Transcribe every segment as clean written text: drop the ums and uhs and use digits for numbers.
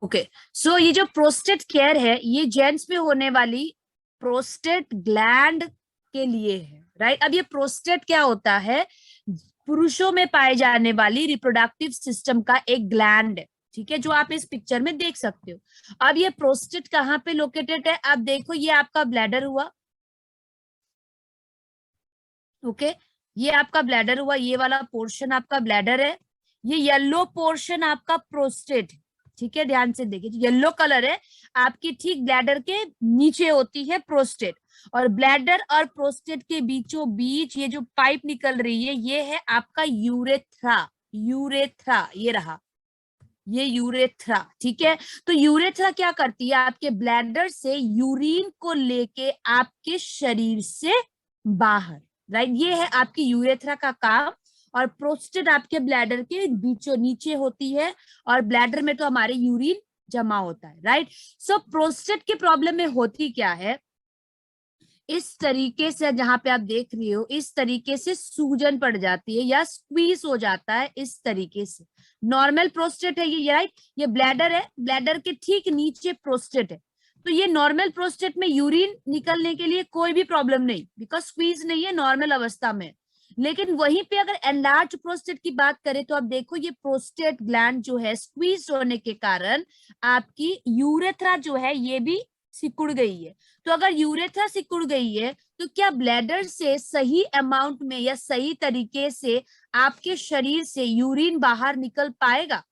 Okay, सो ये जो prostate care है ये जेंट्स में होने वाली प्रोस्टेट ग्लैंड के लिए है, राइट। अब ये प्रोस्टेट क्या होता है? पुरुषों में पाए जाने वाली रिप्रोडक्टिव सिस्टम का एक ग्लैंड है, ठीक है, जो आप इस पिक्चर में देख सकते हो। अब ये प्रोस्टेट कहाँ पे लोकेटेड है? अब देखो, ये आपका ब्लैडर हुआ, ओके, ये आपका ब्लैडर हुआ, ये वाला पोर्शन आपका ब्लैडर है, ये येलो पोर्शन आपका प्रोस्टेट, ठीक है, ध्यान से देखिए, येलो कलर है आपकी, ठीक ब्लैडर के नीचे होती है प्रोस्टेट, और ब्लैडर और प्रोस्टेट के बीचों बीच ये जो पाइप निकल रही है ये है आपका यूरेथ्रा। यूरेथ्रा ये रहा, ये यूरेथ्रा, ठीक है। तो यूरेथ्रा क्या करती है? आपके ब्लैडर से यूरिन को लेके आपके शरीर से बाहर, राइट, ये है आपकी यूरेथ्रा का काम। और प्रोस्टेट आपके ब्लैडर के बीचों नीचे होती है, और ब्लैडर में तो हमारे यूरिन जमा होता है, राइट। सो प्रोस्टेट की प्रॉब्लम में होती क्या है? इस तरीके से, जहां पे आप देख रही हो, इस तरीके से सूजन पड़ जाती है या स्क्वीज हो जाता है इस तरीके से। नॉर्मल प्रोस्टेट है ये, राइट, ये ब्लैडर है, ब्लैडर के ठीक नीचे प्रोस्टेट है। तो ये नॉर्मल प्रोस्टेट में यूरिन निकलने के लिए कोई भी प्रॉब्लम नहीं, बिकॉज स्क्वीज नहीं है, नॉर्मल अवस्था में। लेकिन वहीं पे अगर एनलार्ज प्रोस्टेट की बात करें तो आप देखो, ये प्रोस्टेट ग्लैंड जो है स्क्वीज होने के कारण आपकी यूरेथ्रा जो है ये भी सिकुड़ गई है। तो अगर यूरेथ्रा सिकुड़ गई है तो क्या ब्लैडर से सही अमाउंट में या सही तरीके से आपके शरीर से यूरिन बाहर निकल पाएगा?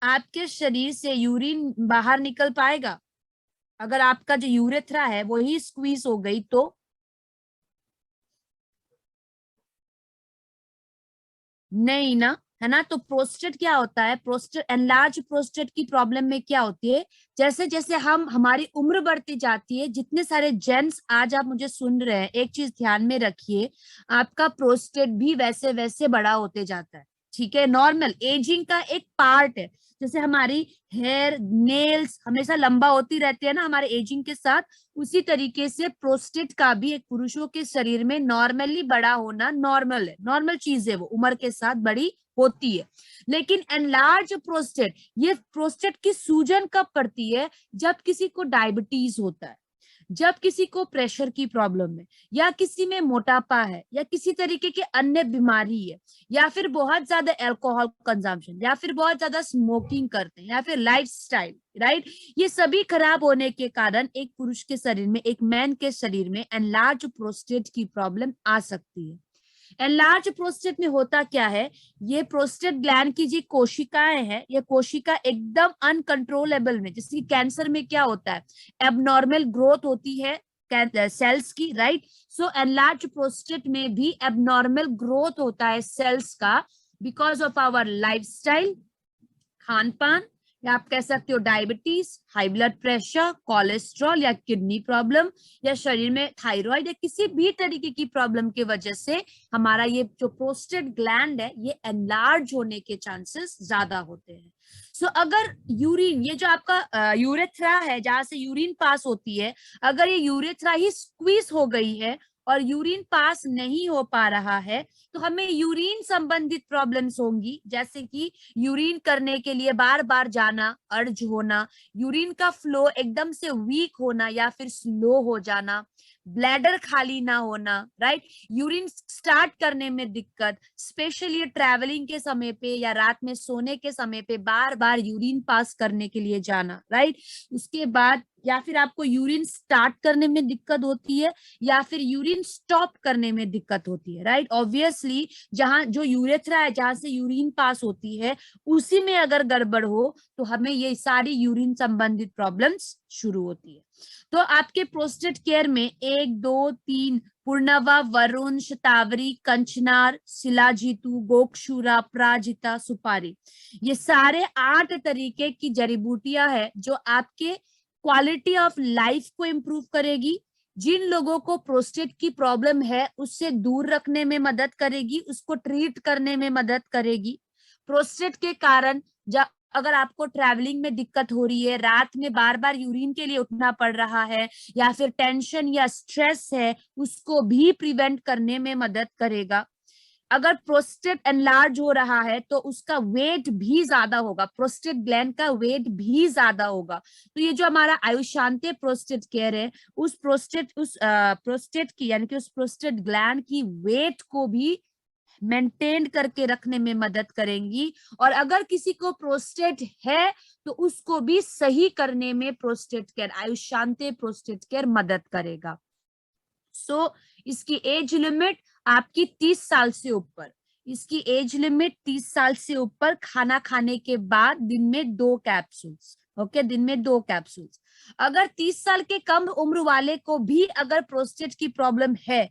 आपके शरीर से यूरिन बाहर निकल पाएगा अगर आपका जो यूरेथ्रा है वो ही स्क्वीज हो गई तो? नहीं ना, है ना। तो प्रोस्टेट क्या होता है? प्रोस्टेट, एनलार्ज प्रोस्टेट की प्रॉब्लम में क्या होती है, जैसे जैसे हम हमारी उम्र बढ़ती जाती है, जितने सारे जेंट्स आज आप मुझे सुन रहे हैं, एक चीज ध्यान में रखिए, आपका प्रोस्टेट भी वैसे वैसे बड़ा होते जाता है, ठीक है, नॉर्मल एजिंग का एक पार्ट है। जैसे हमारी हेयर नेल्स हमेशा लंबा होती रहती है ना हमारे एजिंग के साथ, उसी तरीके से प्रोस्टेट का भी एक पुरुषों के शरीर में नॉर्मली बड़ा होना नॉर्मल है, नॉर्मल चीज है, वो उम्र के साथ बड़ी होती है। लेकिन एनलार्ज प्रोस्टेट, ये प्रोस्टेट की सूजन कब पड़ती है? जब किसी को डायबिटीज होता है, जब किसी को प्रेशर की प्रॉब्लम है, या किसी में मोटापा है, या किसी तरीके की अन्य बीमारी है, या फिर बहुत ज्यादा अल्कोहल कंजम्पशन, या फिर बहुत ज्यादा स्मोकिंग करते हैं, या फिर लाइफस्टाइल, राइट, ये सभी खराब होने के कारण एक पुरुष के शरीर में, एक मैन के शरीर में एनलार्ज प्रोस्टेट की प्रॉब्लम आ सकती है। एनलार्ज प्रोस्टेट में होता क्या है? ये प्रोस्टेट ग्लैंड की जो कोशिकाएं हैं, ये कोशिका एकदम अनकंट्रोलेबल में, जैसे कैंसर में क्या होता है, एबनॉर्मल ग्रोथ होती है सेल्स की, राइट। सो एनलार्ज प्रोस्टेट में भी एबनॉर्मल ग्रोथ होता है सेल्स का, बिकॉज ऑफ आवर लाइफस्टाइल, खान पान, या आप कह सकते हो diabetes, high blood pressure, cholesterol, या किडनी प्रॉब्लम, या शरीर में थायराइड, या किसी भी तरीके की प्रॉब्लम की वजह से हमारा ये जो प्रोस्टेट ग्लैंड है ये एनलार्ज होने के चांसेस ज्यादा होते हैं। सो अगर यूरिन, ये जो आपका यूरेथ्रा है जहां से यूरिन पास होती है, अगर ये यूरेथ्रा ही स्क्वीज हो गई है और यूरिन पास नहीं हो पा रहा है, तो हमें यूरिन संबंधित प्रॉब्लम्स होंगी, जैसे कि यूरिन करने के लिए बार बार जाना, अर्ज होना, यूरिन का फ्लो एकदम से वीक होना या फिर स्लो हो जाना, ब्लैडर खाली ना होना, राइट, यूरिन स्टार्ट करने में दिक्कत, स्पेशली ट्रैवलिंग के समय पे या रात में सोने के समय पे बार बार यूरिन पास करने के लिए जाना, राइट। उसके बाद या फिर आपको यूरिन स्टार्ट करने में दिक्कत होती है, या फिर यूरिन स्टॉप करने में दिक्कत होती है, राइट। ऑब्वियसली जहां जो यूरेथ्रा है जहां से यूरिन पास होती है, उसी में अगर गड़बड़ हो तो हमें ये सारी यूरिन संबंधित प्रॉब्लम्स शुरू होती है। तो आपके प्रोस्टेट केयर में 1 2 3 पूर्णवा, वरुण, शतावरी, कंचनार, शिलाजीतू, गोक्षूरा, प्राजिता, सुपारी, ये सारे 8 तरीके की जड़ी बूटियां हैं जो आपके क्वालिटी ऑफ लाइफ को इम्प्रूव करेगी, जिन लोगों को प्रोस्टेट की प्रॉब्लम है उससे दूर रखने में मदद करेगी, उसको ट्रीट करने में मदद करेगी। प्रोस्टेट के कारण अगर आपको ट्रैवलिंग में दिक्कत हो रही है, रात में बार बार यूरिन के लिए उठना पड़ रहा है, या फिर टेंशन या स्ट्रेस है, उसको भी प्रिवेंट करने में मदद करेगा। अगर प्रोस्टेट एनलार्ज हो रहा है तो उसका वेट भी ज्यादा होगा, प्रोस्टेट ग्लैंड का वेट भी ज्यादा होगा। तो ये जो हमारा आयुष्यांते प्रोस्टेट केयर है, उस प्रोस्टेट की यानी कि उस प्रोस्टेट ग्लैंड की वेट को भी मेंटेन करके रखने में मदद करेंगी। और अगर किसी को प्रोस्टेट है तो उसको भी सही करने में प्रोस्टेट केयर, आयुष्यांते प्रोस्टेट केयर मदद करेगा। इसकी एज लिमिट आपकी 30 साल से ऊपर, इसकी एज लिमिट 30 साल से ऊपर, खाना खाने के बाद दिन में 2 कैप्सूल्स। ओके, दिन में 2 कैप्सूल्स। अगर 30 साल के कम उम्र वाले को भी अगर प्रोस्टेट की प्रॉब्लम है,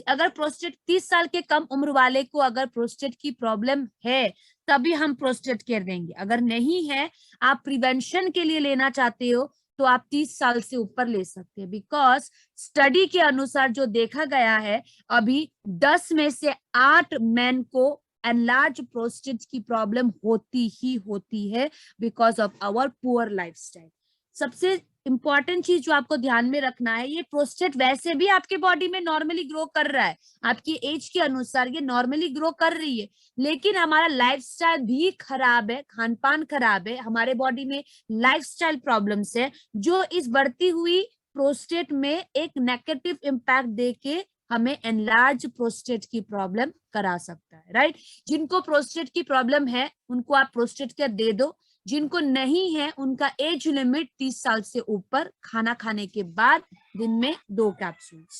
अगर प्रोस्टेट 30 साल के कम उम्र वाले को अगर प्रोस्टेट की प्रॉब्लम है तभी हम प्रोस्टेट केयर देंगे। अगर नहीं है, आप प्रिवेंशन के लिए लेना चाहते हो तो आप 30 साल से ऊपर ले सकते हैं। बिकॉज स्टडी के अनुसार जो देखा गया है, अभी 10 में से 8 मैन को एनलार्ज प्रोस्टेट की प्रॉब्लम होती ही होती है because of our poor lifestyle. सबसे इंपॉर्टेंट चीज जो आपको ध्यान में रखना है, ये प्रोस्टेट वैसे भी आपके बॉडी में नॉर्मली ग्रो कर रहा है, आपकी एज के अनुसार ये नॉर्मली ग्रो कर रही है, लेकिन हमारा लाइफस्टाइल भी खराब है, खान पान खराब है, हमारे बॉडी में लाइफस्टाइल प्रॉब्लम्स है जो इस बढ़ती हुई प्रोस्टेट में एक नेगेटिव इम्पैक्ट देके हमें एनलार्ज प्रोस्टेट की प्रॉब्लम करा सकता है। राइट, जिनको प्रोस्टेट की प्रॉब्लम है उनको आप प्रोस्टेट केयर दे दो, जिनको नहीं है उनका एज लिमिट 30 साल से ऊपर, खाना खाने के बाद दिन में 2 कैप्सूल्स।